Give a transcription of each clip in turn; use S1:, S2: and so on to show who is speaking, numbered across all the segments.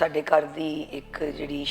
S1: ਸਾਡੇ ਘਰ ਦੀ ਇੱਕ ਜਿਹੜੀ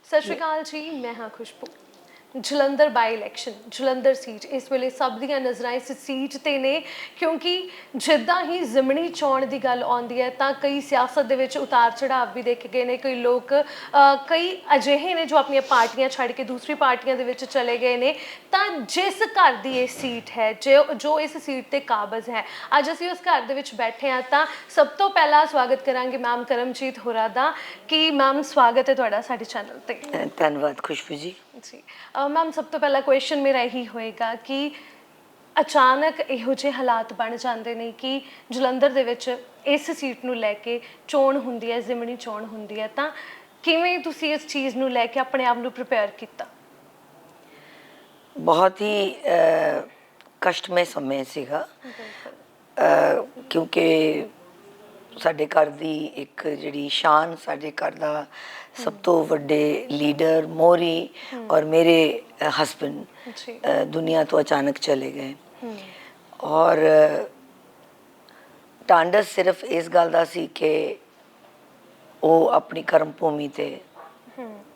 S2: सत श्री अकाल जी, मैं हाँ खुशबू। ਜਲੰਧਰ ਬਾਈ ਇਲੈਕਸ਼ਨ, ਜਲੰਧਰ ਸੀਟ ਇਸ ਵੇਲੇ ਸਭ ਦੀਆਂ ਨਜ਼ਰਾਂ ਇਸ ਸੀਟ ਤੇ ਨੇ, ਕਿਉਂਕਿ ਜਿੱਦਾਂ ਹੀ ਜ਼ਿਮਣੀ ਚੋਣ ਦੀ ਗੱਲ ਆਉਂਦੀ ਹੈ ਤਾਂ ਕਈ ਸਿਆਸਤ ਦੇ ਵਿੱਚ ਉਤਾਰ ਚੜਾਵ ਵੀ ਦੇਖੇ ਗਏ ਨੇ। ਕਈ ਲੋਕ ਕਈ ਅਜਿਹੇ ਨੇ ਜੋ ਆਪਣੀਆਂ ਪਾਰਟੀਆਂ ਛੱਡ ਕੇ ਦੂਸਰੀ ਪਾਰਟੀਆਂ ਦੇ ਵਿੱਚ ਚਲੇ ਗਏ ਨੇ। ਤਾਂ ਜਿਸ ਘਰ ਦੀ ਇਹ ਸੀਟ ਹੈ, ਜੋ ਇਸ ਸੀਟ ਤੇ ਕਾਬਜ਼ ਹੈ, ਅੱਜ ਅਸੀਂ ਉਸ ਘਰ ਦੇ ਵਿੱਚ ਬੈਠੇ ਹਾਂ। ਤਾਂ ਸਭ ਤੋਂ ਪਹਿਲਾਂ ਸਵਾਗਤ ਕਰਾਂਗੇ ਮੈਮ ਕਰਮਜੀਤ ਹੋਰਾਂ ਦਾ। ਕਿ ਮੈਮ ਸਵਾਗਤ ਹੈ ਤੁਹਾਡਾ ਸਾਡੇ ਚੈਨਲ ਤੇ।
S1: ਧੰਨਵਾਦ ਖੁਸ਼ਬੂ ਜੀ।
S2: ਜੀ ਮੈਮ, ਸਭ ਤੋਂ ਪਹਿਲਾ ਕੁਐਸਚਨ ਮੇਰਾ ਇਹੀ ਹੋਏਗਾ ਕਿ ਅਚਾਨਕ ਇਹੋ ਜਿਹੇ ਹਾਲਾਤ ਬਣ ਜਾਂਦੇ ਨੇ ਕਿ ਜਲੰਧਰ ਦੇ ਵਿੱਚ ਇਸ ਸੀਟ ਨੂੰ ਲੈ ਕੇ ਚੋਣ ਹੁੰਦੀ ਹੈ, ਜ਼ਿਮਣੀ ਚੋਣ ਹੁੰਦੀ ਹੈ, ਤਾਂ ਕਿਵੇਂ ਤੁਸੀਂ ਇਸ ਚੀਜ਼ ਨੂੰ ਲੈ ਕੇ ਆਪਣੇ ਆਪ ਨੂੰ ਪ੍ਰਿਪੇਅਰ ਕੀਤਾ?
S1: ਬਹੁਤ ਹੀ ਕਸ਼ਟਮਈ ਸਮੇਂ ਸੀਗਾ, ਕਿਉਂਕਿ ਸਾਡੇ ਘਰ ਦੀ ਇੱਕ ਜਿਹੜੀ ਸ਼ਾਨ, ਸਾਡੇ ਘਰ ਦਾ ਸਭ ਤੋਂ ਵੱਡੇ ਲੀਡਰ ਮੋਹਰੀ ਔਰ ਮੇਰੇ ਹਸਬੈਂਡ ਦੁਨੀਆ ਤੋਂ ਅਚਾਨਕ ਚਲੇ ਗਏ। ਔਰ ਟਾਂਡਸ ਸਿਰਫ ਇਸ ਗੱਲ ਦਾ ਸੀ ਕਿ ਉਹ ਆਪਣੀ ਕਰਮ ਭੂਮੀ ਤੇ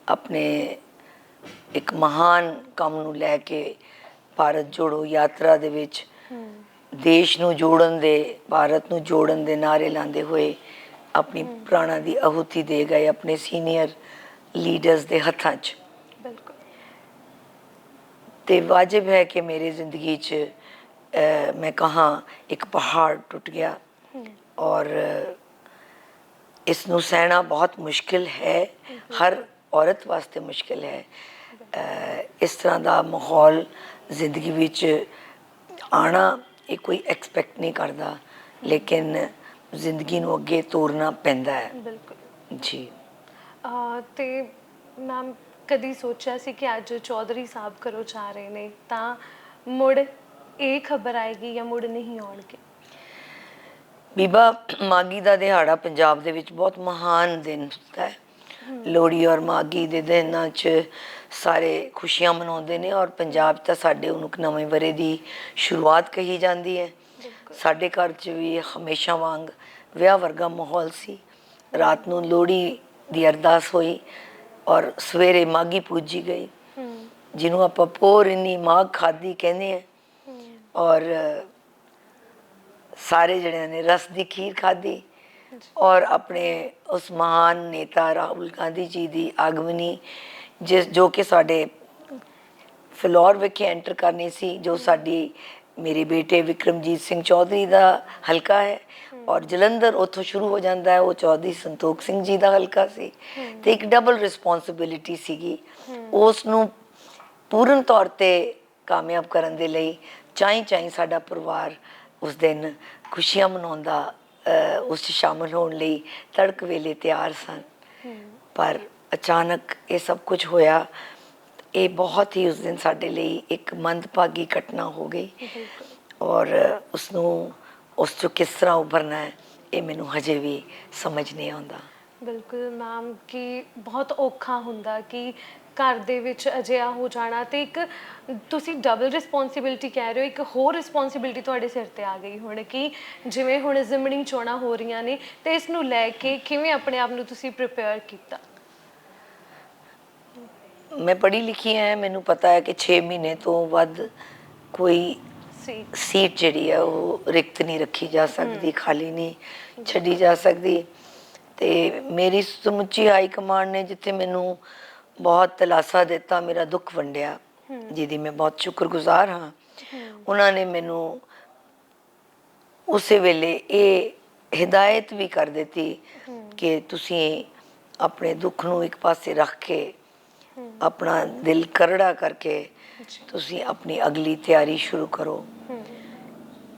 S1: ਆਪਣੇ ਇੱਕ ਮਹਾਨ ਕੰਮ ਨੂੰ ਲੈ ਕੇ ਭਾਰਤ ਜੋੜੋ ਯਾਤਰਾ ਦੇ ਵਿੱਚ ਦੇਸ਼ ਨੂੰ ਜੋੜਨ ਦੇ, ਭਾਰਤ ਨੂੰ ਜੋੜਨ ਦੇ ਨਾਅਰੇ ਲਾਉਂਦੇ ਹੋਏ ਆਪਣੀ ਪ੍ਰਾਣਾਂ ਦੀ ਆਹੂਤੀ ਦੇ ਗਏ ਆਪਣੇ ਸੀਨੀਅਰ ਲੀਡਰਸ ਦੇ ਹੱਥਾਂ 'ਚ।
S2: ਬਿਲਕੁਲ।
S1: ਤੇ ਵਾਜਿਬ ਹੈ ਕਿ ਮੇਰੀ ਜ਼ਿੰਦਗੀ 'ਚ ਮੈਂ ਕਹਾਂ ਇੱਕ ਪਹਾੜ ਟੁੱਟ ਗਿਆ ਔਰ ਇਸ ਨੂੰ ਸਹਿਣਾ ਬਹੁਤ ਮੁਸ਼ਕਿਲ ਹੈ, ਹਰ ਔਰਤ ਵਾਸਤੇ ਮੁਸ਼ਕਿਲ ਹੈ। ਇਸ ਤਰ੍ਹਾਂ ਦਾ ਮਾਹੌਲ ਜ਼ਿੰਦਗੀ ਵਿੱਚ ਆਉਣਾ ਇਹ ਕੋਈ ਐਕਸਪੈਕਟ ਨਹੀਂ ਕਰਦਾ, ਲੇਕਿਨ ਜ਼ਿੰਦਗੀ ਨੂੰ ਅੱਗੇ ਤੋਰਨਾ ਪੈਂਦਾ ਹੈ।
S2: ਬਿਲਕੁਲ
S1: ਜੀ।
S2: ਤੇ ਮੈਮ, ਕਦੀ ਸੋਚਿਆ ਸੀ ਕਿ ਅੱਜ ਚੌਧਰੀ ਸਾਹਿਬ ਘਰੋਂ ਜਾ ਰਹੇ ਨੇ ਤਾਂ ਮੁੜ ਇਹ ਖਬਰ ਆਏਗੀ ਜਾਂ ਮੁੜ ਨਹੀਂ ਆਉਣਗੇ?
S1: ਬੀਬਾ ਮਾਘੀ ਦਾ ਦਿਹਾੜਾ ਪੰਜਾਬ ਦੇ ਵਿੱਚ ਬਹੁਤ ਮਹਾਨ ਦਿਨ ਹੁੰਦਾ ਹੈ। ਲੋਹੜੀ ਔਰ ਮਾਘੀ ਦੇ ਦਿਨਾਂ 'ਚ ਸਾਰੇ ਖੁਸ਼ੀਆਂ ਮਨਾਉਂਦੇ ਨੇ ਔਰ ਪੰਜਾਬ ਤਾਂ ਸਾਡੇ ਉਹਨੂੰ ਨਵੇਂ ਵਰ੍ਹੇ ਦੀ ਸ਼ੁਰੂਆਤ ਕਹੀ ਜਾਂਦੀ ਹੈ। ਸਾਡੇ ਘਰ 'ਚ ਵੀ ਹਮੇਸ਼ਾ ਵਾਂਗ ਵਿਆਹ ਵਰਗਾ ਮਾਹੌਲ ਸੀ। ਰਾਤ ਨੂੰ ਲੋਹੜੀ ਦੀ ਅਰਦਾਸ ਹੋਈ ਔਰ ਸਵੇਰੇ ਮਾਘੀ ਪੂਜੀ ਗਈ, ਜਿਹਨੂੰ ਆਪਾਂ ਪੋਰਿੰਨੀ ਮਾਘ ਖਾਧੀ ਕਹਿੰਦੇ ਹਾਂ। ਔਰ ਸਾਰੇ ਜਣਿਆਂ ਨੇ ਰਸ ਦੀ ਖੀਰ ਖਾਧੀ ਔਰ ਆਪਣੇ ਉਸ ਮਹਾਨ ਨੇਤਾ ਰਾਹੁਲ ਗਾਂਧੀ ਜੀ ਦੀ ਆਗਮਨੀ ਜੋ ਕਿ ਸਾਡੇ ਫਿਲੌਰ ਵਿਖੇ ਐਂਟਰ ਕਰਨੀ ਸੀ, ਜੋ ਸਾਡੀ ਮੇਰੇ ਬੇਟੇ ਵਿਕਰਮਜੀਤ ਸਿੰਘ ਚੌਧਰੀ ਦਾ ਹਲਕਾ ਹੈ ਔਰ ਜਲੰਧਰ ਉੱਥੋਂ ਸ਼ੁਰੂ ਹੋ ਜਾਂਦਾ ਹੈ, ਉਹ ਚੌਧਰੀ ਸੰਤੋਖ ਸਿੰਘ ਜੀ ਦਾ ਹਲਕਾ ਸੀ। ਤੇ ਇੱਕ ਡਬਲ ਰਿਸਪੌਂਸਿਬਿਲਿਟੀ ਸੀਗੀ, ਉਸ ਨੂੰ ਪੂਰਨ ਤੌਰ ਤੇ ਕਾਮਯਾਬ ਕਰਨ ਦੇ ਲਈ ਚਾਈਂ ਸਾਡਾ ਪਰਿਵਾਰ ਉਸ ਦਿਨ ਖੁਸ਼ੀਆਂ ਮਨਾਉਂਦਾ, ਉਸ 'ਚ ਸ਼ਾਮਲ ਹੋਣ ਲਈ ਤੜਕ ਵੇਲੇ ਤਿਆਰ ਸਨ। ਪਰ ਅਚਾਨਕ ਇਹ ਸਭ ਕੁਝ ਹੋਇਆ। ਇਹ ਬਹੁਤ ਹੀ ਉਸ ਦਿਨ ਸਾਡੇ ਲਈ ਇੱਕ ਮੰਦਭਾਗੀ ਘਟਨਾ ਹੋ ਗਈ ਔਰ ਉਸ 'ਚੋਂ ਕਿਸ ਤਰ੍ਹਾਂ ਉਭਰਨਾ ਹੈ ਇਹ ਮੈਨੂੰ ਹਜੇ ਵੀ ਸਮਝ ਨਹੀਂ ਆਉਂਦਾ।
S2: ਬਿਲਕੁਲ ਮੈਮ, ਕਿ ਬਹੁਤ ਔਖਾ ਹੁੰਦਾ ਕਿ ਘਰ ਦੇ ਵਿੱਚ ਅਜਿਹਾ ਹੋ ਜਾਣਾ, ਤੇ ਇੱਕ ਤੁਸੀਂ ਡਬਲ ਰਿਸਪੌਂਸਿਬਿਲਟੀ ਕਹਿ ਰਹੇ ਹੋ, ਇੱਕ ਹੋਰ ਰਿਸਪੌਂਸਿਬਿਲਟੀ ਤੁਹਾਡੇ ਸਿਰ ਤੇ ਆ ਗਈ ਹੁਣ, ਕਿ ਜਿਵੇਂ ਹੁਣ ਜ਼ਿਮਣੀ ਚੋਣਾਂ ਹੋ ਰਹੀਆਂ ਨੇ, ਤੇ ਇਸ ਨੂੰ ਲੈ ਕੇ ਕਿਵੇਂ ਆਪਣੇ ਆਪ ਨੂੰ ਤੁਸੀਂ ਪ੍ਰਿਪੇਅਰ ਕੀਤਾ?
S1: ਮੈਂ ਪੜ੍ਹੀ ਲਿਖੀ ਹਾਂ, ਮੈਨੂੰ ਪਤਾ ਹੈ ਕਿ 6 ਮਹੀਨੇ ਤੋਂ ਵੱਧ ਕੋਈ
S2: ਸੀ।
S1: ਸੀਟ ਜਿਹੜੀ ਹੈ ਉਹ ਰਿਕਤ ਨਹੀਂ ਰੱਖੀ ਜਾ ਸਕਦੀ, ਖਾਲੀ ਨਹੀਂ ਛੱਡੀ ਜਾ ਸਕਦੀ। ਤੇ ਮੇਰੀ ਸਮੁੱਚੀ ਹਾਈ ਕਮਾਂਡ ਨੇ ਜਿੱਥੇ ਮੈਨੂੰ ਬਹੁਤ ਦਿਲਾਸਾ ਦਿੱਤਾ, ਮੇਰਾ ਦੁੱਖ ਵੰਡਿਆ, ਜਿਹਦੀ ਮੈਂ ਬਹੁਤ ਸ਼ੁਕਰਗੁਜ਼ਾਰ ਹਾਂ, ਉਹਨਾਂ ਨੇ ਮੈਨੂੰ ਉਸੇ ਵੇਲੇ ਇਹ ਹਿਦਾਇਤ ਵੀ ਕਰ ਦਿੱਤੀ ਕਿ ਤੁਸੀਂ ਆਪਣੇ ਦੁੱਖ ਨੂੰ ਇੱਕ ਪਾਸੇ ਰੱਖ ਕੇ, ਆਪਣਾ ਦਿਲ ਕਰੜਾ ਕਰਕੇ ਤੁਸੀਂ ਆਪਣੀ ਅਗਲੀ ਤਿਆਰੀ ਸ਼ੁਰੂ ਕਰੋ।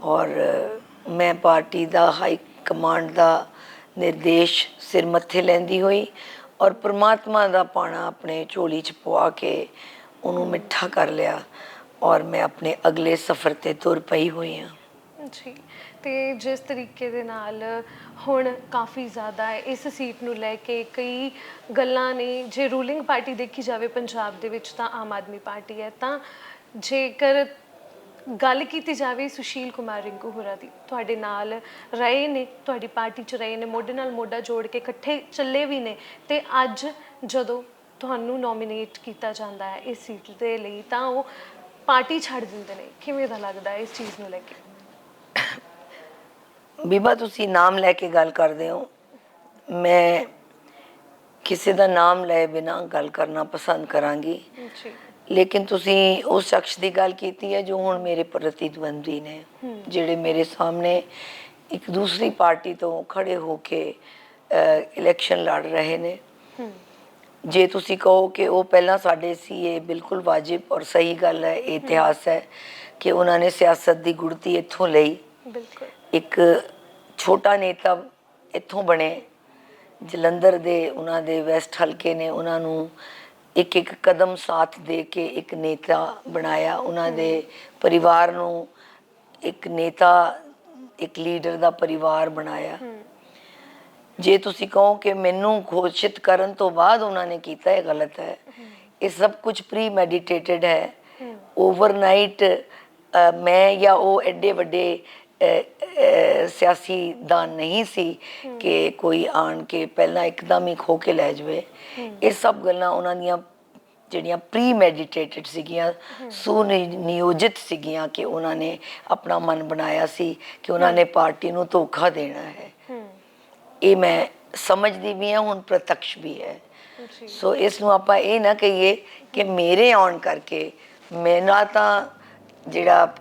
S1: ਔਰ ਮੈਂ ਪਾਰਟੀ ਦਾ ਹਾਈ ਕਮਾਂਡ ਦਾ ਨਿਰਦੇਸ਼ ਸਿਰ ਮੱਥੇ ਲੈਂਦੀ ਹੋਈ ਔਰ ਪ੍ਰਮਾਤਮਾ ਦਾ ਪਾਣਾ ਆਪਣੇ ਝੋਲੀ 'ਚ ਪਵਾ ਕੇ ਉਹਨੂੰ ਮਿੱਠਾ ਕਰ ਲਿਆ, ਔਰ ਮੈਂ ਆਪਣੇ ਅਗਲੇ ਸਫ਼ਰ 'ਤੇ ਤੁਰ ਪਈ ਹੋਈ ਹਾਂ।
S2: ਜੀ, ਤੇ ਜਿਸ ਤਰੀਕੇ ਦੇ ਨਾਲ ਹੁਣ ਕਾਫੀ ਜ਼ਿਆਦਾ ਇਸ ਸੀਟ ਨੂੰ ਲੈ ਕੇ ਕਈ ਗੱਲਾਂ ਨੇ, ਜੇ ਰੂਲਿੰਗ ਪਾਰਟੀ ਦੇਖੀ ਜਾਵੇ ਪੰਜਾਬ ਦੇ ਵਿੱਚ ਤਾਂ ਆਮ ਆਦਮੀ ਪਾਰਟੀ ਹੈ, ਤਾਂ ਜੇਕਰ ਗੱਲ ਕੀਤੀ ਜਾਵੇ ਸੁਸ਼ੀਲ ਕੁਮਾਰ ਰਿੰਕੂ ਹੋਰਾਂ ਦੀ, ਤੁਹਾਡੇ ਨਾਲ ਰਹੇ ਨੇ, ਤੁਹਾਡੀ ਪਾਰਟੀ 'ਚ ਰਹੇ ਨੇ, ਮੋਢੇ ਨਾਲ ਮੋਢਾ ਜੋੜ ਕੇ ਇਕੱਠੇ ਚੱਲੇ ਵੀ ਨੇ, ਤੇ ਅੱਜ ਜਦੋਂ ਤੁਹਾਨੂੰ ਨੋਮੀਨੇਟ ਕੀਤਾ ਜਾਂਦਾ ਹੈ ਇਸ ਸੀਟ ਦੇ ਲਈ ਤਾਂ ਉਹ ਪਾਰਟੀ ਛੱਡ ਦਿੰਦੇ ਨੇ, ਕਿਵੇਂ ਦਾ ਲੱਗਦਾ ਇਸ ਚੀਜ਼ ਨੂੰ ਲੈ ਕੇ?
S1: ਬੀਬਾ, ਤੁਸੀਂ ਨਾਮ ਲੈ ਕੇ ਗੱਲ ਕਰਦੇ ਹੋ, ਮੈਂ ਕਿਸੇ ਦਾ ਨਾਮ ਲਏ ਬਿਨਾਂ ਗੱਲ ਕਰਨਾ ਪਸੰਦ ਕਰਾਂਗੀ,
S2: ਜੀ।
S1: ਲੇਕਿਨ ਤੁਸੀਂ ਉਸ ਸ਼ਖਸ ਦੀ ਗੱਲ ਕੀਤੀ ਹੈ ਜੋ ਹੁਣ ਮੇਰੇ ਪ੍ਰਤੀਦਵੰਦੀ ਨੇ, ਜਿਹੜੇ ਮੇਰੇ ਸਾਹਮਣੇ ਇੱਕ ਦੂਸਰੀ ਪਾਰਟੀ ਤੋਂ ਖੜੇ ਹੋ ਕੇ ਇਲੈਕਸ਼ਨ ਲੜ ਰਹੇ ਨੇ। ਜੇ ਤੁਸੀਂ ਕਹੋ ਕਿ ਉਹ ਪਹਿਲਾਂ ਸਾਡੇ ਸੀ, ਇਹ ਬਿਲਕੁਲ ਵਾਜਿਬ ਔਰ ਸਹੀ ਗੱਲ ਹੈ, ਇਹ ਇਤਿਹਾਸ ਹੈ ਕਿ ਉਹਨਾਂ ਨੇ ਸਿਆਸਤ ਦੀ ਗੁੜਤੀ ਇੱਥੋਂ ਲਈ।
S2: ਬਿਲਕੁਲ।
S1: ਇੱਕ ਛੋਟਾ ਨੇਤਾ ਇੱਥੋਂ ਬਣੇ, ਜਲੰਧਰ ਦੇ ਉਹਨਾਂ ਦੇ ਵੈਸਟ ਹਲਕੇ ਨੇ ਉਹਨਾਂ ਨੂੰ ਇੱਕ ਇੱਕ ਕਦਮ ਸਾਥ ਦੇ ਕੇ ਇੱਕ ਨੇਤਾ ਬਣਾਇਆ, ਉਹਨਾਂ ਦੇ ਪਰਿਵਾਰ ਨੂੰ ਇੱਕ ਨੇਤਾ, ਇੱਕ ਲੀਡਰ ਦਾ ਪਰਿਵਾਰ ਬਣਾਇਆ। ਜੇ ਤੁਸੀਂ ਕਹੋ ਕਿ ਮੈਨੂੰ ਘੋਸ਼ਿਤ ਕਰਨ ਤੋਂ ਬਾਅਦ ਉਹਨਾਂ ਨੇ ਕੀਤਾ, ਇਹ ਗਲਤ ਹੈ। ਇਹ ਸਭ ਕੁਝ ਪ੍ਰੀ ਮੈਡੀਟੇਟਡ ਹੈ। ਓਵਰਨਾਈਟ ਮੈਂ ਜਾਂ ਉਹ ਐਡੇ ਵੱਡੇ ਸਿਆਸੀਦਾਨ ਨਹੀਂ ਸੀ ਕਿ ਕੋਈ ਆਣ ਕੇ ਪਹਿਲਾਂ ਇੱਕਦਮ ਹੀ ਖੋ ਕੇ ਲੈ ਜਾਵੇ। ਇਹ ਸਭ ਗੱਲਾਂ ਉਹਨਾਂ ਦੀਆਂ ਜਿਹੜੀਆਂ ਪ੍ਰੀ ਮੈਡੀਟੇਟਡ ਸੀਗੀਆਂ, ਸੁਨਿਯੋਜਿਤ ਸੀਗੀਆਂ, ਕਿ ਉਹਨਾਂ ਨੇ ਆਪਣਾ ਮਨ ਬਣਾਇਆ ਸੀ ਕਿ ਉਹਨਾਂ ਨੇ ਪਾਰਟੀ ਨੂੰ ਧੋਖਾ ਦੇਣਾ ਹੈ। ਇਹ ਮੈਂ ਸਮਝਦੀ ਵੀ ਹਾਂ, ਹੁਣ ਪ੍ਰਤੱਖ ਵੀ ਹੈ। ਸੋ ਇਸ ਨੂੰ ਆਪਾਂ ਇਹ ਨਾ ਕਹੀਏ ਕਿ ਮੇਰੇ ਆਉਣ ਕਰਕੇ ਮੇਰਾ ਤਾਂ ਜਿਹੜਾ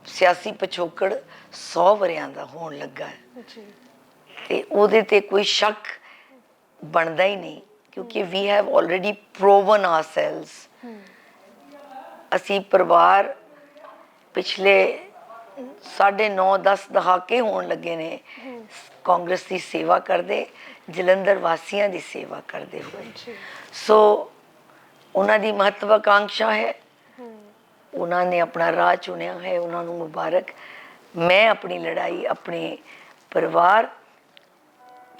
S1: ਸਿਆਸੀ ਪਿਛੋਕੜ 100 ਵਰਿਆਂ ਦਾ ਹੋਣ ਲੱਗਾ ਹੈ, ਤੇ ਉਹਦੇ ਤੇ ਕੋਈ ਸ਼ੱਕ ਬਣਦਾ ਹੀ ਨਹੀਂ, ਕਿਉਂਕਿ we have already proven ourselves. ਅਸੀਂ ਪਰਿਵਾਰ ਪਿਛਲੇ 9.5-10 ਦਹਾਕੇ ਹੋਣ ਲੱਗੇ ਨੇ ਕਾਂਗਰਸ ਦੀ ਸੇਵਾ ਕਰਦੇ, ਜਲੰਧਰ ਵਾਸੀਆਂ ਦੀ ਸੇਵਾ ਕਰਦੇ ਹੋਏ। ਸੋ ਉਹਨਾਂ ਦੀ ਮਹੱਤਵਾਕਾਂक्षा ਹੈ, ਉਹਨਾਂ ਨੇ ਆਪਣਾ ਰਾਹ ਚੁਣਿਆ ਹੈ, ਉਹਨਾਂ ਨੂੰ ਮੁਬਾਰਕ। ਮੈਂ ਆਪਣੀ ਲੜਾਈ ਆਪਣੇ ਪਰਿਵਾਰ,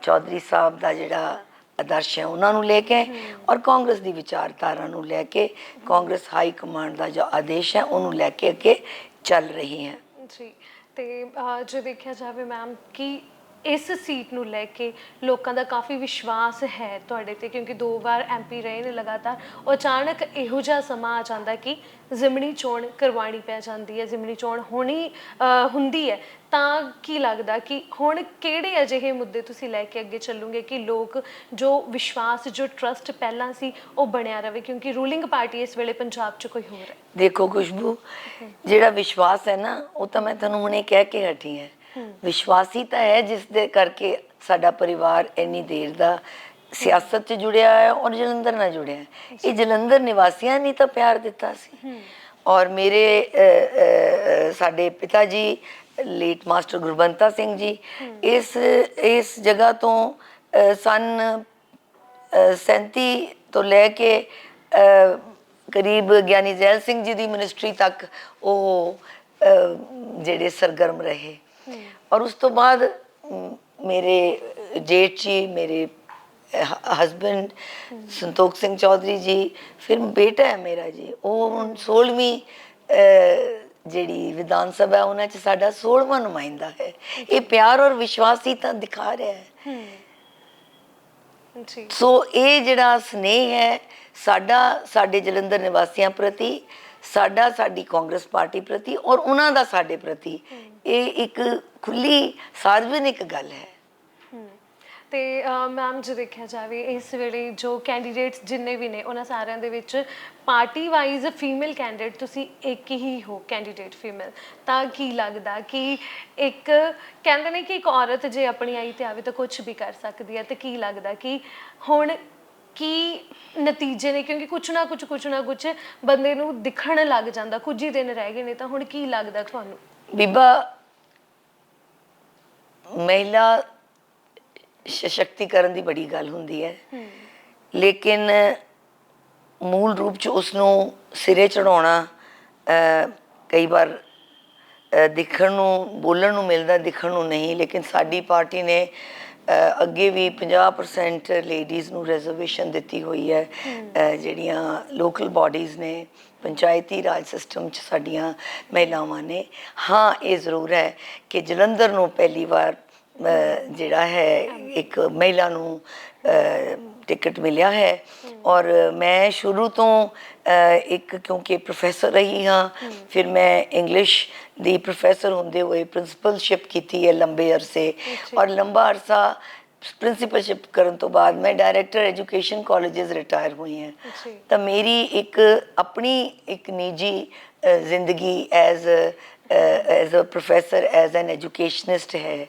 S1: ਚੌਧਰੀ ਸਾਹਿਬ ਦਾ ਜਿਹੜਾ ਆਦਰਸ਼ ਹੈ ਉਹਨਾਂ ਨੂੰ ਲੈ ਕੇ, ਔਰ ਕਾਂਗਰਸ ਦੀ ਵਿਚਾਰਧਾਰਾ ਨੂੰ ਲੈ ਕੇ, ਕਾਂਗਰਸ ਹਾਈ ਕਮਾਂਡ ਦਾ ਜੋ ਆਦੇਸ਼ ਹੈ ਉਹਨੂੰ ਲੈ ਕੇ ਅੱਗੇ ਚੱਲ ਰਹੀ ਹੈ।
S2: ਜੀ, ਤੇ ਜੇ ਦੇਖਿਆ ਜਾਵੇ ਮੈਮ ਕਿ ਇਸ ਸੀਟ ਨੂੰ ਲੈ ਕੇ ਲੋਕਾਂ ਦਾ ਕਾਫੀ ਵਿਸ਼ਵਾਸ ਹੈ ਤੁਹਾਡੇ ਤੇ, ਕਿਉਂਕਿ 2 ਵਾਰ MP ਰਹੇ ਨੇ ਲਗਾਤਾਰ, ਉਹ ਅਚਾਨਕ ਇਹੋ ਜਿਹਾ ਸਮਾਂ ਆ ਜਾਂਦਾ ਕਿ ਜ਼ਿਮਣੀ ਚੋਣ ਕਰਵਾਉਣੀ ਪੈ ਜਾਂਦੀ ਹੈ, ਜ਼ਿਮਣੀ ਚੋਣ ਹੁੰਦੀ ਹੈ, ਤਾਂ ਕੀ ਲੱਗਦਾ ਕਿ ਹੁਣ ਕਿਹੜੇ ਅਜਿਹੇ ਮੁੱਦੇ ਤੁਸੀਂ ਲੈ ਕੇ ਅੱਗੇ ਚੱਲੋਗੇ ਕਿ ਲੋਕ ਜੋ ਵਿਸ਼ਵਾਸ, ਜੋ ਟਰਸਟ ਪਹਿਲਾਂ ਸੀ ਉਹ ਬਣਿਆ ਰਵੇ, ਕਿਉਂਕਿ ਰੂਲਿੰਗ ਪਾਰਟੀ ਇਸ ਵੇਲੇ ਪੰਜਾਬ 'ਚ ਕੋਈ ਹੋਰ ਹੈ?
S1: ਦੇਖੋ ਖੁਸ਼ਬੂ, ਜਿਹੜਾ ਵਿਸ਼ਵਾਸ ਹੈ ਨਾ, ਉਹ ਤਾਂ ਮੈਂ ਤੁਹਾਨੂੰ ਹੁਣੇ ਕਹਿ ਕੇ ਹਟੀ ਹੈ। ਵਿਸ਼ਵਾਸੀ ਤਾਂ ਹੈ ਜਿਸ ਦੇ ਕਰਕੇ ਸਾਡਾ ਪਰਿਵਾਰ ਇੰਨੀ ਦੇਰ ਦਾ ਸਿਆਸਤ 'ਚ ਜੁੜਿਆ ਹੈ ਔਰ ਜਲੰਧਰ ਨਾਲ ਜੁੜਿਆ ਹੈ। ਇਹ ਜਲੰਧਰ ਨਿਵਾਸੀਆਂ ਨੇ ਤਾਂ ਪਿਆਰ ਦਿੱਤਾ ਸੀ, ਔਰ ਮੇਰੇ ਸਾਡੇ ਪਿਤਾ ਜੀ ਲੇਟ ਮਾਸਟਰ ਗੁਰਬੰਤਾ ਸਿੰਘ ਜੀ ਇਸ ਜਗ੍ਹਾ ਤੋਂ ਸਨ 37 ਤੋਂ ਲੈ ਕੇ ਕਰੀਬ ਗਿਆਨੀ ਜ਼ੈਲ ਸਿੰਘ ਜੀ ਦੀ ਮਿਨਿਸਟਰੀ ਤੱਕ ਉਹ ਜਿਹੜੇ ਸਰਗਰਮ ਰਹੇ। ਔਰ ਉਸ ਤੋਂ ਬਾਅਦ ਮੇਰੇ ਜੇਠ ਜੀ, ਮੇਰੇ ਹਸਬੈਂਡ ਸੰਤੋਖ ਸਿੰਘ ਚੌਧਰੀ ਜੀ, ਫਿਰ ਬੇਟਾ ਹੈ ਮੇਰਾ ਜੀ, ਉਹ ਹੁਣ 16ਵੀਂ ਜਿਹੜੀ ਵਿਧਾਨ ਸਭਾ ਉਹਨਾਂ 'ਚ ਸਾਡਾ 16ਵਾਂ ਨੁਮਾਇੰਦਾ ਹੈ। ਇਹ ਪਿਆਰ ਔਰ ਵਿਸ਼ਵਾਸ ਹੀ ਤਾਂ ਦਿਖਾ ਰਿਹਾ ਹੈ।
S2: ਜੀ
S1: ਸੋ ਇਹ ਜਿਹੜਾ ਸਨੇਹ ਹੈ ਸਾਡਾ ਸਾਡੇ ਜਲੰਧਰ ਨਿਵਾਸੀਆਂ ਪ੍ਰਤੀ, ਸਾਡਾ ਸਾਡੀ ਕਾਂਗਰਸ ਪਾਰਟੀ ਪ੍ਰਤੀ ਔਰ ਉਹਨਾਂ ਦਾ ਸਾਡੇ ਪ੍ਰਤੀ, ਇਹ ਇੱਕ ਖੁੱਲੀ ਸਾਰਵਜਨਿਕ ਗੱਲ ਹੈ।
S2: ਤੇ ਮੈਮ ਜੇ ਦੇਖਿਆ ਜਾਵੇ ਇਸ ਵੇਲੇ ਜੋ ਕੈਂਡੀਡੇਟਸ ਜਿੰਨੇ ਵੀ ਨੇ ਉਹਨਾਂ ਸਾਰਿਆਂ ਦੇ ਵਿੱਚ ਪਾਰਟੀ ਵਾਈਜ਼ ਫੀਮੇਲ ਕੈਂਡੀਡੇਟ ਤੁਸੀਂ ਇੱਕ ਹੀ ਹੋ ਕੈਂਡੀਡੇਟ ਫੀਮੇਲ, ਤਾਂ ਕੀ ਲੱਗਦਾ ਕਿ ਇੱਕ ਕਹਿੰਦੇ ਨੇ ਕਿ ਇੱਕ ਔਰਤ ਜੇ ਆਪਣੀ ਆਈ ਤੇ ਆਵੇ ਤਾਂ ਕੁਝ ਵੀ ਕਰ ਸਕਦੀ ਹੈ, ਤੇ ਕੀ ਲੱਗਦਾ ਕਿ ਹੁਣ ਕੀ ਨਤੀਜੇ ਨੇ, ਕਿਉਂਕਿ ਕੁਛ ਨਾ ਕੁਛ ਬੰਦੇ ਨੂੰ ਦਿਖਣ ਲੱਗ ਜਾਂਦਾ, ਕੁਝ ਹੀ ਦਿਨ ਰਹਿ ਗਏ ਨੇ, ਤਾਂ ਹੁਣ ਕੀ ਲੱਗਦਾ ਤੁਹਾਨੂੰ?
S1: ਬੀਬਾ, ਮਹਿਲਾ ਸਸ਼ਕਤੀਕਰਨ ਦੀ ਬੜੀ ਗੱਲ ਹੁੰਦੀ ਹੈ, ਲੇਕਿਨ ਮੂਲ ਰੂਪ 'ਚ ਉਸਨੂੰ ਸਿਰੇ ਚੜਾਉਣਾ ਕਈ ਵਾਰ ਦਿਖਣ ਨੂੰ, ਬੋਲਣ ਨੂੰ ਮਿਲਦਾ, ਦਿਖਣ ਨੂੰ ਨਹੀਂ। ਲੇਕਿਨ ਸਾਡੀ ਪਾਰਟੀ ਨੇ ਅੱਗੇ ਵੀ 50% ਲੇਡੀਜ਼ ਨੂੰ ਰਿਜ਼ਰਵੇਸ਼ਨ ਦਿੱਤੀ ਹੋਈ ਹੈ। ਜਿਹੜੀਆਂ ਲੋਕਲ ਬਾਡੀਜ਼ ਨੇ, ਪੰਚਾਇਤੀ ਰਾਜ ਸਿਸਟਮ 'ਚ ਸਾਡੀਆਂ ਮਹਿਲਾਵਾਂ ਨੇ। ਹਾਂ, ਇਹ ਜ਼ਰੂਰ ਹੈ ਕਿ ਜਲੰਧਰ ਨੂੰ ਪਹਿਲੀ ਵਾਰ ਜਿਹੜਾ ਹੈ ਇੱਕ ਮਹਿਲਾ ਨੂੰ ਟਿਕਟ ਮਿਲਿਆ ਹੈ, ਔਰ ਮੈਂ ਸ਼ੁਰੂ ਤੋਂ ਇੱਕ, ਕਿਉਂਕਿ ਪ੍ਰੋਫੈਸਰ ਰਹੀ ਹਾਂ, ਫਿਰ ਮੈਂ ਇੰਗਲਿਸ਼ ਦੀ ਪ੍ਰੋਫੈਸਰ ਹੁੰਦੇ ਹੋਏ ਪ੍ਰਿੰਸੀਪਲਸ਼ਿਪ ਕੀਤੀ ਹੈ ਲੰਬੇ ਅਰਸੇ, ਔਰ ਲੰਬਾ ਅਰਸਾ ਪ੍ਰਿੰਸੀਪਲਸ਼ਿਪ ਕਰਨ ਤੋਂ ਬਾਅਦ ਮੈਂ ਡਾਇਰੈਕਟਰ ਐਜੂਕੇਸ਼ਨ ਕਾਲਜਸ ਰਿਟਾਇਰ ਹੋਈ ਹਾਂ। ਤਾਂ ਮੇਰੀ ਇੱਕ ਆਪਣੀ ਇੱਕ ਨਿੱਜੀ ਜ਼ਿੰਦਗੀ as a professor, as an educationist ਹੈ।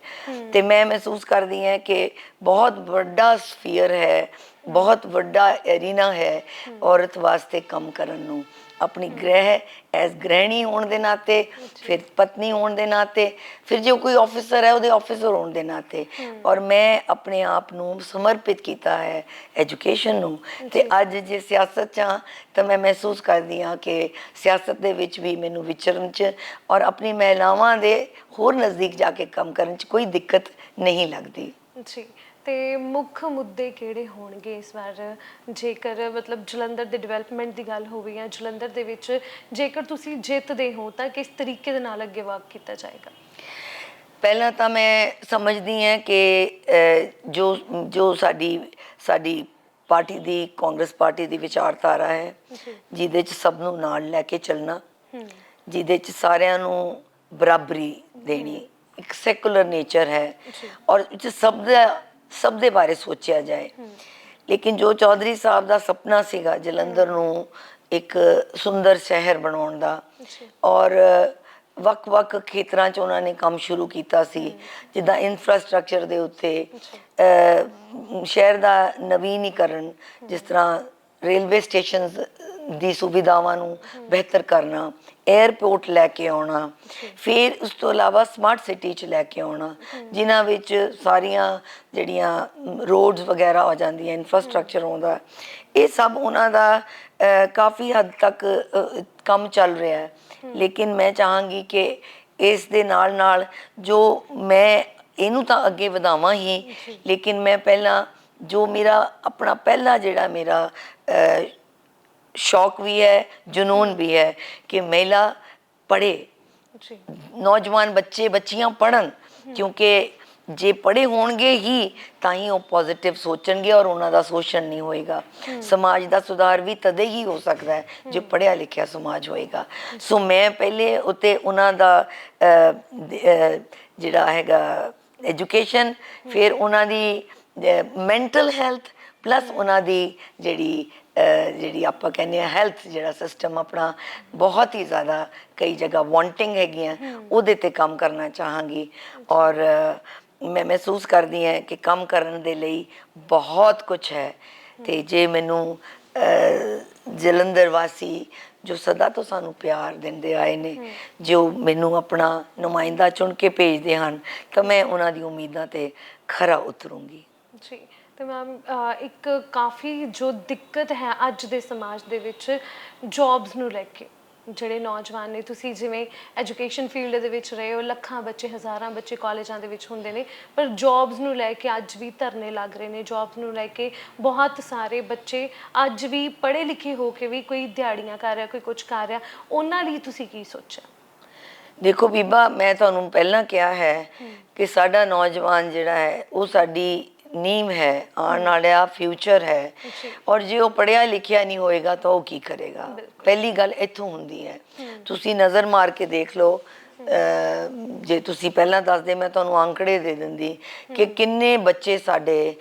S1: ਤੇ ਮੈਂ ਮਹਿਸੂਸ ਕਰਦੀ ਹਾਂ ਕਿ ਬਹੁਤ ਵੱਡਾ ਸਫੀਅਰ ਹੈ, ਬਹੁਤ ਵੱਡਾ ਐਰੀਨਾ ਹੈ ਔਰਤ ਵਾਸਤੇ ਕੰਮ ਕਰਨ ਨੂੰ। ਆਪਣੀ ਗ੍ਰਹਿ ਐਜ਼ ਗ੍ਰਹਿਣੀ ਹੋਣ ਦੇ ਨਾਤੇ, ਫਿਰ ਪਤਨੀ ਹੋਣ ਦੇ ਨਾਤੇ, ਫਿਰ ਜੇ ਕੋਈ ਆਫਿਸਰ ਹੈ ਉਹਦੇ ਆਫਿਸਰ ਹੋਣ ਦੇ ਨਾਤੇ, ਔਰ ਮੈਂ ਆਪਣੇ ਆਪ ਨੂੰ ਸਮਰਪਿਤ ਕੀਤਾ ਹੈ ਐਜੂਕੇਸ਼ਨ ਨੂੰ। ਤੇ ਅੱਜ ਜੇ ਸਿਆਸਤ 'ਚ ਹਾਂ ਤਾਂ ਮੈਂ ਮਹਿਸੂਸ ਕਰਦੀ ਹਾਂ ਕਿ ਸਿਆਸਤ ਦੇ ਵਿੱਚ ਵੀ ਮੈਨੂੰ ਵਿਚਰਨ 'ਚ ਔਰ ਆਪਣੀ ਮਹਿਲਾਵਾਂ ਦੇ ਹੋਰ ਨਜ਼ਦੀਕ ਜਾ ਕੇ ਕੰਮ ਕਰਨ 'ਚ ਕੋਈ ਦਿੱਕਤ ਨਹੀਂ ਲੱਗਦੀ।
S2: ਜੀ, ਤੇ ਮੁੱਖ ਮੁੱਦੇ ਕਿਹੜੇ ਹੋਣਗੇ ਇਸ ਵਾਰ, ਜੇਕਰ ਮਤਲਬ ਜਲੰਧਰ ਦੇ ਡਿਵੈਲਪਮੈਂਟ ਦੀ ਗੱਲ ਹੋਵੇ ਜਾਂ ਜਲੰਧਰ ਦੇ ਵਿੱਚ ਜੇਕਰ ਤੁਸੀਂ ਜਿੱਤਦੇ ਹੋ ਤਾਂ ਕਿਸ ਤਰੀਕੇ ਦੇ ਨਾਲ ਅੱਗੇ ਵਰਕ ਕੀਤਾ ਜਾਏਗਾ?
S1: ਪਹਿਲਾਂ ਤਾਂ ਮੈਂ ਸਮਝਦੀ ਹਾਂ ਕਿ ਜੋ ਸਾਡੀ ਪਾਰਟੀ ਦੀ, ਕਾਂਗਰਸ ਪਾਰਟੀ ਦੀ ਵਿਚਾਰਧਾਰਾ ਹੈ, ਜਿਹਦੇ 'ਚ ਸਭ ਨੂੰ ਨਾਲ ਲੈ ਕੇ ਚੱਲਣਾ, ਜਿਹਦੇ 'ਚ ਸਾਰਿਆਂ ਨੂੰ ਬਰਾਬਰੀ ਦੇਣੀ, ਇੱਕ ਸੈਕੂਲਰ ਨੇਚਰ ਹੈ, ਔਰ ਸਭ ਦੇ ਬਾਰੇ ਸੋਚਿਆ ਜਾਏ। ਲੇਕਿਨ ਜੋ ਚੌਧਰੀ ਸਾਹਿਬ ਦਾ ਸੁਪਨਾ ਸੀਗਾ ਜਲੰਧਰ ਨੂੰ ਇੱਕ ਸੁੰਦਰ ਸ਼ਹਿਰ ਬਣਾਉਣ ਦਾ, ਔਰ ਵੱਖ-ਵੱਖ ਖੇਤਰਾਂ 'ਚ ਉਹਨਾਂ ਨੇ ਕੰਮ ਸ਼ੁਰੂ ਕੀਤਾ ਸੀ, ਜਿੱਦਾਂ ਇਨਫਰਾਸਟ੍ਰਕਚਰ ਦੇ ਉੱਤੇ, ਸ਼ਹਿਰ ਦਾ ਨਵੀਨੀਕਰਨ, ਜਿਸ ਤਰ੍ਹਾਂ ਰੇਲਵੇ ਸਟੇਸ਼ਨਸ ਦੀ ਸੁਵਿਧਾਵਾਂ ਨੂੰ ਬਿਹਤਰ ਕਰਨਾ, 에ਅਰਪੋਰਟ ਲੈ ਕੇ ਆਉਣਾ, ਫਿਰ ਉਸ ਤੋਂ ਇਲਾਵਾ ਸਮਾਰਟ ਸਿਟੀ 'ਚ ਲੈ ਕੇ ਆਉਣਾ, ਜਿਨ੍ਹਾਂ ਵਿੱਚ ਸਾਰੀਆਂ ਜਿਹੜੀਆਂ ਰੋਡਸ ਵਗੈਰਾ ਆ ਜਾਂਦੀਆਂ, ਇਨਫਰਾਸਟ੍ਰਕਚਰ ਆਉਂਦਾ। ਇਹ ਸਭ ਉਹਨਾਂ ਦਾ ਕਾਫੀ ਹੱਦ ਤੱਕ ਕੰਮ ਚੱਲ ਰਿਹਾ ਹੈ। ਲੇਕਿਨ ਮੈਂ ਚਾਹਾਂਗੀ ਕਿ ਇਸ ਦੇ ਨਾਲ ਨਾਲ ਜੋ ਮੈਂ ਇਹਨੂੰ ਤਾਂ ਅੱਗੇ ਵਧਾਵਾਂ ਹੀ, ਲੇਕਿਨ ਮੈਂ ਪਹਿਲਾਂ ਜੋ ਮੇਰਾ ਆਪਣਾ ਪਹਿਲਾ ਜਿਹੜਾ ਮੇਰਾ ਸ਼ੌਕ ਵੀ ਹੈ, ਜਨੂਨ ਵੀ ਹੈ ਕਿ ਮਹਿਲਾ ਪੜ੍ਹੇ, ਨੌਜਵਾਨ ਬੱਚੇ ਬੱਚੀਆਂ ਪੜ੍ਹਨ, ਕਿਉਂਕਿ ਜੇ ਪੜ੍ਹੇ ਹੋਣਗੇ ਹੀ ਤਾਂ ਹੀ ਉਹ ਪੋਜ਼ਿਟਿਵ ਸੋਚਣਗੇ ਔਰ ਉਹਨਾਂ ਦਾ ਸ਼ੋਸ਼ਣ ਨਹੀਂ ਹੋਏਗਾ। ਸਮਾਜ ਦਾ ਸੁਧਾਰ ਵੀ ਤਦੇ ਹੀ ਹੋ ਸਕਦਾ ਹੈ ਜੇ ਪੜ੍ਹਿਆ ਲਿਖਿਆ ਸਮਾਜ ਹੋਏਗਾ। ਸੋ ਮੈਂ ਪਹਿਲੇ ਉੱਤੇ ਉਹਨਾਂ ਦਾ ਜਿਹੜਾ ਹੈਗਾ ਐਜੂਕੇਸ਼ਨ, ਫਿਰ ਉਹਨਾਂ ਦੀ ਮੈਂਟਲ ਹੈਲਥ, ਪਲੱਸ ਉਹਨਾਂ ਦੀ ਜਿਹੜੀ ਆਪਾਂ ਕਹਿੰਦੇ ਹਾਂ ਹੈਲਥ, ਜਿਹੜਾ ਸਿਸਟਮ ਆਪਣਾ ਬਹੁਤ ਹੀ ਜ਼ਿਆਦਾ ਕਈ ਜਗ੍ਹਾ ਵਾਂਟਿੰਗ ਹੈਗੀਆਂ, ਉਹਦੇ 'ਤੇ ਕੰਮ ਕਰਨਾ ਚਾਹਾਂਗੀ। ਔਰ ਮੈਂ ਮਹਿਸੂਸ ਕਰਦੀ ਹਾਂ ਕਿ ਕੰਮ ਕਰਨ ਦੇ ਲਈ ਬਹੁਤ ਕੁਛ ਹੈ। ਤੇ ਜੇ ਮੈਨੂੰ ਜਲੰਧਰ ਵਾਸੀ ਜੋ ਸਦਾ ਤੋਂ ਸਾਨੂੰ ਪਿਆਰ ਦਿੰਦੇ ਆਏ ਨੇ, ਜੋ ਮੈਨੂੰ ਆਪਣਾ ਨੁਮਾਇੰਦਾ ਚੁਣ ਕੇ ਭੇਜਦੇ ਹਨ, ਤਾਂ ਮੈਂ ਉਹਨਾਂ ਦੀ ਉਮੀਦਾਂ 'ਤੇ ਖਰਾ ਉਤਰੂੰਗੀ।
S2: ਜੀ, ਤੇ ਮੈਮ ਇੱਕ ਕਾਫੀ ਜੋ ਦਿੱਕਤ ਹੈ ਅੱਜ ਦੇ ਸਮਾਜ ਦੇ ਵਿੱਚ ਜੌਬਸ ਨੂੰ ਲੈ ਕੇ, ਜਿਹੜੇ ਨੌਜਵਾਨ ਨੇ, ਤੁਸੀਂ ਜਿਵੇਂ ਐਜੂਕੇਸ਼ਨ ਫੀਲਡ ਦੇ ਵਿੱਚ ਰਹੇ ਹੋ, ਲੱਖਾਂ ਬੱਚੇ, ਹਜ਼ਾਰਾਂ ਬੱਚੇ ਕਾਲਜਾਂ ਦੇ ਵਿੱਚ ਹੁੰਦੇ ਨੇ, ਪਰ ਜੌਬਸ ਨੂੰ ਲੈ ਕੇ ਅੱਜ ਵੀ ਧਰਨੇ ਲੱਗ ਰਹੇ ਨੇ, ਜੌਬਸ ਨੂੰ ਲੈ ਕੇ ਬਹੁਤ ਸਾਰੇ ਬੱਚੇ ਅੱਜ ਵੀ ਪੜ੍ਹੇ ਲਿਖੇ ਹੋ ਕੇ ਵੀ ਕੋਈ ਦਿਹਾੜੀਆਂ ਕਰ ਰਿਹਾ, ਕੋਈ ਕੁਝ ਕਰ ਰਿਹਾ, ਉਹਨਾਂ ਲਈ ਤੁਸੀਂ ਕੀ ਸੋਚਿਆ?
S1: ਦੇਖੋ ਬੀਬਾ, ਮੈਂ ਤੁਹਾਨੂੰ ਪਹਿਲਾਂ ਕਿਹਾ ਹੈ ਕਿ ਸਾਡਾ ਨੌਜਵਾਨ ਜਿਹੜਾ ਹੈ ਉਹ ਸਾਡੀ ਨੀਂਹ ਹੈ, ਆਉਣ ਵਾਲਾ ਫਿਊਚਰ ਹੈ। ਔਰ ਜੇ ਉਹ ਪੜ੍ਹਿਆ ਲਿਖਿਆ ਨਹੀਂ ਹੋਏਗਾ ਤਾਂ ਉਹ ਕੀ ਕਰੇਗਾ? ਪਹਿਲੀ ਗੱਲ ਇੱਥੋਂ ਹੁੰਦੀ ਹੈ। ਤੁਸੀਂ ਨਜ਼ਰ ਮਾਰ ਕੇ ਦੇਖ ਲਓ, ਜੇ ਤੁਸੀਂ ਪਹਿਲਾਂ ਦੱਸਦੇ ਮੈਂ ਤੁਹਾਨੂੰ ਅੰਕੜੇ ਦੇ ਦਿੰਦੀ ਕਿ ਕਿੰਨੇ ਬੱਚੇ ਸਾਡੇ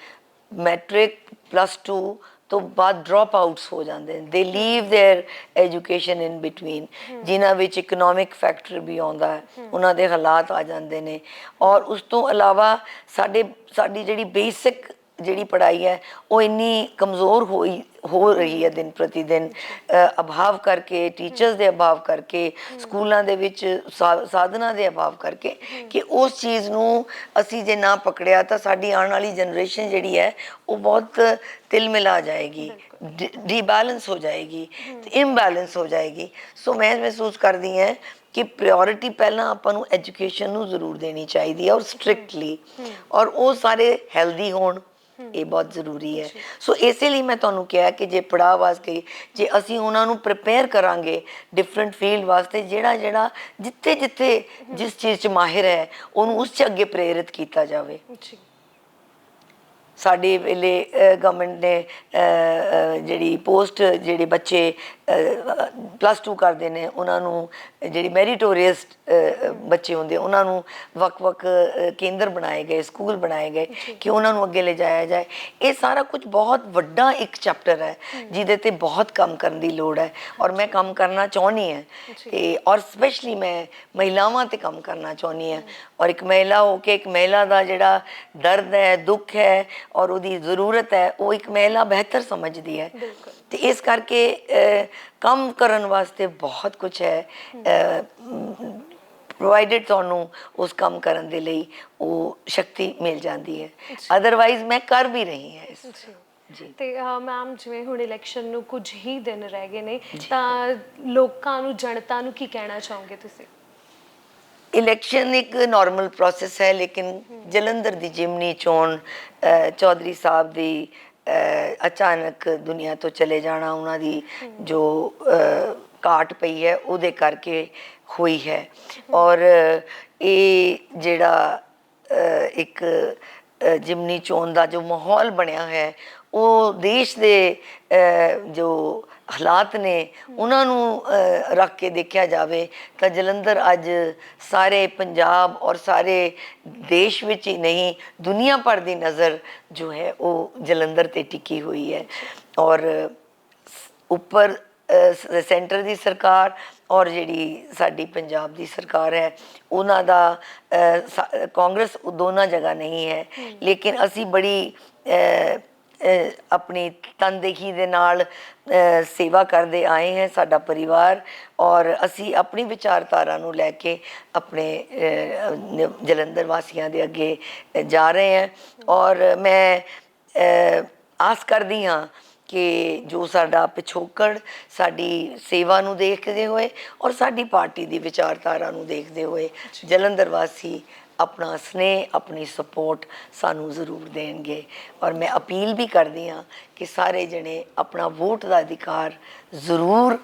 S1: ਮੈਟ੍ਰਿਕ +2 ਤੋਂ ਬਾਅਦ ਡ੍ਰੌਪ ਆਊਟਸ ਹੋ ਜਾਂਦੇ ਨੇ। They leave their education in between, ਜਿਨ੍ਹਾਂ ਵਿੱਚ ਇਕਨੋਮਿਕ ਫੈਕਟਰ ਵੀ ਆਉਂਦਾ ਹੈ, ਉਹਨਾਂ ਦੇ ਹਾਲਾਤ ਆ ਜਾਂਦੇ ਨੇ। ਔਰ ਉਸ ਤੋਂ ਇਲਾਵਾ ਸਾਡੀ ਜਿਹੜੀ ਬੇਸਿਕ ਜਿਹੜੀ ਪੜ੍ਹਾਈ ਹੈ ਉਹ ਇੰਨੀ ਕਮਜ਼ੋਰ ਹੋ ਰਹੀ ਹੈ ਦਿਨ ਪ੍ਰਤੀ ਦਿਨ, ਅਭਾਵ ਕਰਕੇ, ਟੀਚਰਸ ਦੇ ਅਭਾਵ ਕਰਕੇ, ਸਕੂਲਾਂ ਦੇ ਵਿੱਚ ਸਾਧਨਾਂ ਦੇ ਅਭਾਵ ਕਰਕੇ, ਕਿ ਉਸ ਚੀਜ਼ ਨੂੰ ਅਸੀਂ ਜੇ ਨਾ ਪਕੜਿਆ ਤਾਂ ਸਾਡੀ ਆਉਣ ਵਾਲੀ ਜਨਰੇਸ਼ਨ ਜਿਹੜੀ ਹੈ ਉਹ ਬਹੁਤ ਤਿਲ ਮਿਲਾ ਜਾਏਗੀ, ਡੀਬੈਲੈਂਸ ਹੋ ਜਾਏਗੀ, ਇੰਬੈਲੈਂਸ ਹੋ ਜਾਏਗੀ। ਸੋ ਮੈਂ ਮਹਿਸੂਸ ਕਰਦੀ ਹਾਂ ਕਿ ਪ੍ਰਾਇੋਰਟੀ ਪਹਿਲਾਂ ਆਪਾਂ ਨੂੰ ਐਜੂਕੇਸ਼ਨ ਨੂੰ ਜ਼ਰੂਰ ਦੇਣੀ ਚਾਹੀਦੀ ਹੈ, ਔਰ ਸਟ੍ਰਿਕਟਲੀ, ਔਰ ਉਹ ਸਾਰੇ ਹੈਲਦੀ ਹੋਣ, ਇਹ ਬਹੁਤ ਜ਼ਰੂਰੀ ਹੈ। ਸੋ ਇਸੇ ਲਈ ਮੈਂ ਤੁਹਾਨੂੰ ਕਿਹਾ ਕਿ ਜੇ ਪੜਾਅ ਵਾਸਤੇ ਜੇ ਅਸੀਂ ਉਹਨਾਂ ਨੂੰ ਪ੍ਰਿਪੇਅਰ ਕਰਾਂਗੇ ਡਿਫਰੈਂਟ ਫੀਲਡ ਵਾਸਤੇ, ਜਿਹੜਾ ਜਿੱਥੇ ਜਿਸ ਚੀਜ਼ 'ਚ ਮਾਹਿਰ ਹੈ ਉਹਨੂੰ ਉਸ 'ਚ ਅੱਗੇ ਪ੍ਰੇਰਿਤ ਕੀਤਾ ਜਾਵੇ। ਸਾਡੇ ਵੇਲੇ ਗਵਰਨਮੈਂਟ ਨੇ ਜਿਹੜੀ ਪੋਸਟ, ਜਿਹੜੇ ਬੱਚੇ +2 ਕਰਦੇ ਨੇ ਉਹਨਾਂ ਨੂੰ, ਜਿਹੜੀ ਮੈਰੀਟੋਰੀਅਸ ਬੱਚੇ ਹੁੰਦੇ ਉਹਨਾਂ ਨੂੰ ਵੱਖ ਕੇਂਦਰ ਬਣਾਏ ਗਏ, ਸਕੂਲ ਬਣਾਏ ਗਏ ਕਿ ਉਹਨਾਂ ਨੂੰ ਅੱਗੇ ਲਿਜਾਇਆ ਜਾਏ। ਇਹ ਸਾਰਾ ਕੁਝ ਬਹੁਤ ਵੱਡਾ ਇੱਕ ਚੈਪਟਰ ਹੈ ਜਿਹਦੇ 'ਤੇ ਬਹੁਤ ਕੰਮ ਕਰਨ ਦੀ ਲੋੜ ਹੈ, ਔਰ ਮੈਂ ਕੰਮ ਕਰਨਾ ਚਾਹੁੰਦੀ ਹਾਂ। ਅਤੇ ਔਰ ਸਪੈਸ਼ਲੀ ਮੈਂ ਮਹਿਲਾਵਾਂ 'ਤੇ ਕੰਮ ਕਰਨਾ ਚਾਹੁੰਦੀ ਹਾਂ। ਔਰ ਇੱਕ ਮਹਿਲਾ ਹੋ ਕੇ ਇੱਕ ਮਹਿਲਾ ਦਾ ਜਿਹੜਾ ਦਰਦ ਹੈ, ਦੁੱਖ ਹੈ ਔਰ ਉਹਦੀ ਜ਼ਰੂਰਤ ਹੈ, ਉਹ ਇੱਕ ਮਹਿਲਾ ਬਿਹਤਰ ਸਮਝਦੀ ਹੈ। ਅਤੇ ਇਸ ਕਰਕੇ ਕੰਮ ਕਰਨ ਵਾਸਤੇ ਬਹੁਤ ਕੁਛ ਹੈ, ਪ੍ਰੋਵਾਈਡਡ ਤੁਹਾਨੂੰ ਉਸ ਕੰਮ ਕਰਨ ਦੇ ਲਈ ਉਹ ਸ਼ਕਤੀ ਮਿਲ ਜਾਂਦੀ ਹੈ। ਅਦਰਵਾਈਜ਼ ਮੈਂ ਕਰ ਵੀ ਰਹੀ ਹਾਂ ਇਸ। ਜੀ।
S2: ਤੇ ਮੈਮ, ਜਿਵੇਂ ਹੁਣ ਇਲੈਕਸ਼ਨ ਨੂੰ ਕੁਝ ਹੀ ਦਿਨ ਰਹਿ ਗਏ ਨੇ, ਤਾਂ ਲੋਕਾਂ ਨੂੰ, ਜਨਤਾ ਨੂੰ ਕੀ ਕਹਿਣਾ ਚਾਹੋਗੇ ਤੁਸੀਂ?
S1: ਇਲੈਕਸ਼ਨ ਇੱਕ ਨਾਰਮਲ ਪ੍ਰੋਸੈਸ ਹੈ, ਲੇਕਿਨ ਜਲੰਧਰ ਦੀ ਜਿਮਨੀ ਚੋਣ, ਚੌਧਰੀ ਸਾਹਿਬ ਦੀ ਅਚਾਨਕ ਦੁਨੀਆ ਤੋਂ ਚਲੇ ਜਾਣਾ, ਉਹਨਾਂ ਦੀ ਜੋ ਘਾਟ ਪਈ ਹੈ ਉਹਦੇ ਕਰਕੇ ਹੋਈ ਹੈ। ਔਰ ਇਹ ਜਿਹੜਾ ਇੱਕ ਜਿਮਨੀ ਚੋਣ ਦਾ ਜੋ ਮਾਹੌਲ ਬਣਿਆ ਹੈ ਉਹ ਦੇਸ਼ ਦੇ ਜੋ ਹਾਲਾਤ ਨੇ ਉਹਨਾਂ ਨੂੰ ਰੱਖ ਕੇ ਦੇਖਿਆ ਜਾਵੇ ਤਾਂ ਜਲੰਧਰ ਅੱਜ ਸਾਰੇ ਪੰਜਾਬ ਔਰ ਸਾਰੇ ਦੇਸ਼ ਵਿੱਚ ਹੀ ਨਹੀਂ, ਦੁਨੀਆ ਭਰ ਦੀ ਨਜ਼ਰ ਜੋ ਹੈ ਉਹ ਜਲੰਧਰ 'ਤੇ ਟਿਕੀ ਹੋਈ ਹੈ। ਔਰ ਉੱਪਰ ਸੈਂਟਰ ਦੀ ਸਰਕਾਰ ਔਰ ਜਿਹੜੀ ਸਾਡੀ ਪੰਜਾਬ ਦੀ ਸਰਕਾਰ ਹੈ ਉਹਨਾਂ ਦਾ, ਕਾਂਗਰਸ ਦੋਨਾਂ ਜਗ੍ਹਾ ਨਹੀਂ ਹੈ, ਲੇਕਿਨ ਅਸੀਂ ਬੜੀ ਆਪਣੀ ਤਨਦੇਹੀ ਦੇ ਨਾਲ ਸੇਵਾ ਕਰਦੇ ਆਏ हैं, ਸਾਡਾ ਪਰਿਵਾਰ, ਔਰ ਅਸੀਂ ਆਪਣੀ ਵਿਚਾਰਧਾਰਾ ਨੂੰ ਲੈ ਕੇ ਆਪਣੇ ਜਲੰਧਰ ਵਾਸੀਆਂ ਦੇ ਅੱਗੇ ਜਾ ਰਹੇ ਹਾਂ। ਔਰ ਮੈਂ ਆਸ ਕਰਦੀ ਹਾਂ ਕਿ ਜੋ ਸਾਡਾ ਪਿਛੋਕੜ, ਸਾਡੀ ਸੇਵਾ ਨੂੰ ਦੇਖਦੇ ਹੋਏ ਔਰ ਸਾਡੀ ਪਾਰਟੀ ਦੀ ਵਿਚਾਰਧਾਰਾ ਨੂੰ ਦੇਖਦੇ ਹੋਏ ਜਲੰਧਰ ਵਾਸੀ ਆਪਣਾ ਸਨੇਹ, ਆਪਣੀ ਸਪੋਰਟ ਸਾਨੂੰ ਜ਼ਰੂਰ ਦੇਣਗੇ। ਔਰ ਮੈਂ ਅਪੀਲ ਵੀ ਕਰਦੀ ਹਾਂ ਕਿ ਸਾਰੇ ਜਣੇ ਆਪਣਾ ਵੋਟ ਦਾ ਅਧਿਕਾਰ ਜ਼ਰੂਰ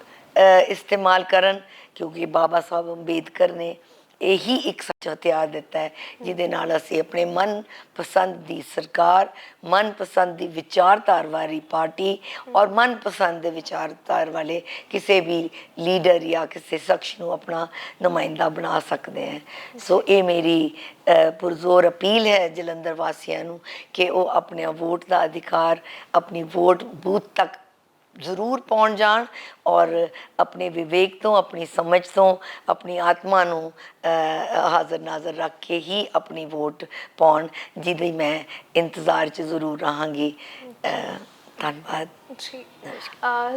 S1: ਇਸਤੇਮਾਲ ਕਰਨ, ਕਿਉਂਕਿ ਬਾਬਾ ਸਾਹਿਬ ਅੰਬੇਦਕਰ ਨੇ ਇਹੀ ਇੱਕ ਸੱਚ ਹਥਿਆਰ ਦਿੱਤਾ ਹੈ ਜਿਹਦੇ ਨਾਲ ਅਸੀਂ ਆਪਣੇ ਮਨਪਸੰਦ ਦੀ ਸਰਕਾਰ, ਮਨਪਸੰਦ ਦੀ ਵਿਚਾਰਧਾਰ ਵਾਲੀ ਪਾਰਟੀ ਔਰ ਮਨਪਸੰਦ ਦੇ ਵਿਚਾਰਧਾਰ ਵਾਲੇ ਕਿਸੇ ਵੀ ਲੀਡਰ ਜਾਂ ਕਿਸੇ ਸ਼ਖਸ ਨੂੰ ਆਪਣਾ ਨੁਮਾਇੰਦਾ ਬਣਾ ਸਕਦੇ ਹਾਂ। ਸੋ ਇਹ ਮੇਰੀ ਪੁਰਜ਼ੋਰ ਅਪੀਲ ਹੈ ਜਲੰਧਰ ਵਾਸੀਆਂ ਨੂੰ ਕਿ ਉਹ ਆਪਣੇ ਵੋਟ ਦਾ ਅਧਿਕਾਰ, ਆਪਣੀ ਵੋਟ ਬੂਥ ਤੱਕ ਜ਼ਰੂਰ ਪਹੁੰਚ ਜਾਣ ਔਰ ਆਪਣੇ ਵਿਵੇਕ ਤੋਂ, ਆਪਣੀ ਸਮਝ ਤੋਂ, ਆਪਣੀ ਆਤਮਾ ਨੂੰ ਹਾਜ਼ਰ ਨਾਜ਼ਰ ਰੱਖ ਕੇ ਹੀ ਆਪਣੀ ਵੋਟ ਪਾਉਣ, ਜਿਹਦੀ ਮੈਂ ਇੰਤਜ਼ਾਰ 'ਚ ਜ਼ਰੂਰ ਰਹਾਂਗੀ। ਧੰਨਵਾਦ।
S2: ਜੀ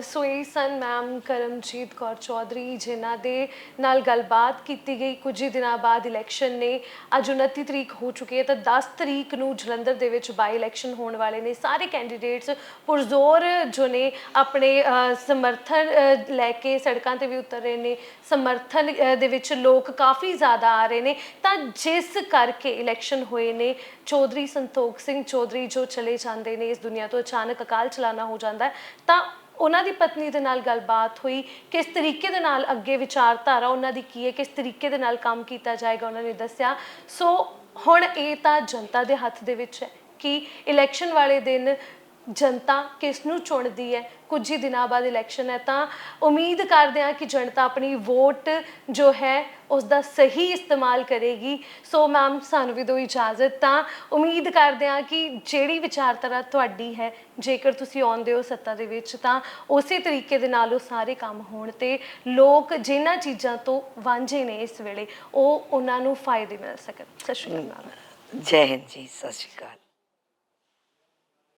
S2: ਸੋ ਇਹ ਸਨ ਮੈਮ ਕਰਮਜੀਤ ਕੌਰ ਚੌਧਰੀ, ਜਿਨ੍ਹਾਂ ਦੇ ਨਾਲ ਗੱਲਬਾਤ ਕੀਤੀ ਗਈ। ਕੁਝ ਹੀ ਦਿਨਾਂ ਬਾਅਦ ਇਲੈਕਸ਼ਨ ਨੇ, ਅੱਜ 29 ਤਰੀਕ ਹੋ ਚੁੱਕੀ ਹੈ, ਤਾਂ 10 ਤਰੀਕ ਨੂੰ ਜਲੰਧਰ ਦੇ ਵਿੱਚ ਬਾਈ ਇਲੈਕਸ਼ਨ ਹੋਣ ਵਾਲੇ ਨੇ। ਸਾਰੇ ਕੈਂਡੀਡੇਟਸ ਪੁਰਜ਼ੋਰ ਜੋ ਨੇ ਆਪਣੇ ਸਮਰਥਨ ਲੈ ਕੇ ਸੜਕਾਂ ਤੇ ਵੀ ਉਤਰ ਰਹੇ ਨੇ। ਸਮਰਥਨ ਦੇ ਵਿੱਚ ਲੋਕ ਕਾਫੀ ਜ਼ਿਆਦਾ ਆ ਰਹੇ ਨੇ, ਤਾਂ ਜਿਸ ਕਰਕੇ ਇਲੈਕਸ਼ਨ ਹੋਏ ਨੇ, ਚੌਧਰੀ ਸੰਤੋਖ ਸਿੰਘ ਚੌਧਰੀ ਜੋ ਚਲੇ ਜਾਂਦੇ ਨੇ ਇਸ ਦੁਨੀਆ ਤੋਂ, ਅਚਾਨਕ ਅਕਾਲ ਚਲਾਣਾ ਹੋ ਜਾਂਦਾ ਹੈ, ਤਾਂ ਉਹਨਾਂ ਦੀ ਪਤਨੀ ਦੇ ਨਾਲ ਗੱਲਬਾਤ ਹੋਈ। ਕਿਸ ਤਰੀਕੇ ਦੇ ਨਾਲ ਅੱਗੇ ਵਿਚਾਰਧਾਰਾ ਉਹਨਾਂ ਦੀ ਕੀ ਹੈ, ਕਿਸ ਤਰੀਕੇ ਦੇ ਨਾਲ ਕੰਮ ਕੀਤਾ ਜਾਏਗਾ, ਉਹਨਾਂ ਨੇ ਦੱਸਿਆ। ਸੋ ਹੁਣ ਇਹ ਤਾਂ ਜਨਤਾ ਦੇ ਹੱਥ ਦੇ ਵਿੱਚ ਹੈ ਕਿ ਇਲੈਕਸ਼ਨ ਵਾਲੇ ਦਿਨ ਜਨਤਾ ਕਿਸ ਨੂੰ ਚੁਣਦੀ ਹੈ। ਕੁਝ ਹੀ ਦਿਨਾਂ ਬਾਅਦ ਇਲੈਕਸ਼ਨ ਹੈ, ਤਾਂ ਉਮੀਦ ਕਰਦੇ ਹਾਂ ਕਿ ਜਨਤਾ ਆਪਣੀ ਵੋਟ ਜੋ ਹੈ ਉਸ ਦਾ ਸਹੀ ਇਸਤੇਮਾਲ ਕਰੇਗੀ। ਸੋ ਮੈਮ ਸਾਨੂੰ ਵੀ ਦਿਓ ਇਜਾਜ਼ਤ। ਤਾਂ ਉਮੀਦ ਕਰਦੇ ਹਾਂ ਕਿ ਜਿਹੜੀ ਵਿਚਾਰਧਾਰਾ ਤੁਹਾਡੀ ਹੈ, ਜੇਕਰ ਤੁਸੀਂ ਆਉਂਦੇ ਹੋ ਸੱਤਾ ਦੇ ਵਿੱਚ, ਤਾਂ ਉਸੇ ਤਰੀਕੇ ਦੇ ਨਾਲ ਉਹ ਸਾਰੇ ਕੰਮ ਹੋਣ ਤੇ ਲੋਕ ਜਿਨ੍ਹਾਂ ਚੀਜ਼ਾਂ ਤੋਂ ਵਾਂਝੇ ਨੇ ਇਸ ਵੇਲੇ, ਉਹ ਉਹਨਾਂ ਨੂੰ ਫਾਇਦੇ ਮਿਲ ਸਕਣ। ਸਤਿ ਸ਼੍ਰੀ ਅਕਾਲ ਮੈਮ।
S1: ਜੈ ਹਿੰਦ ਜੀ, ਸਤਿ ਸ਼੍ਰੀ ਅਕਾਲ।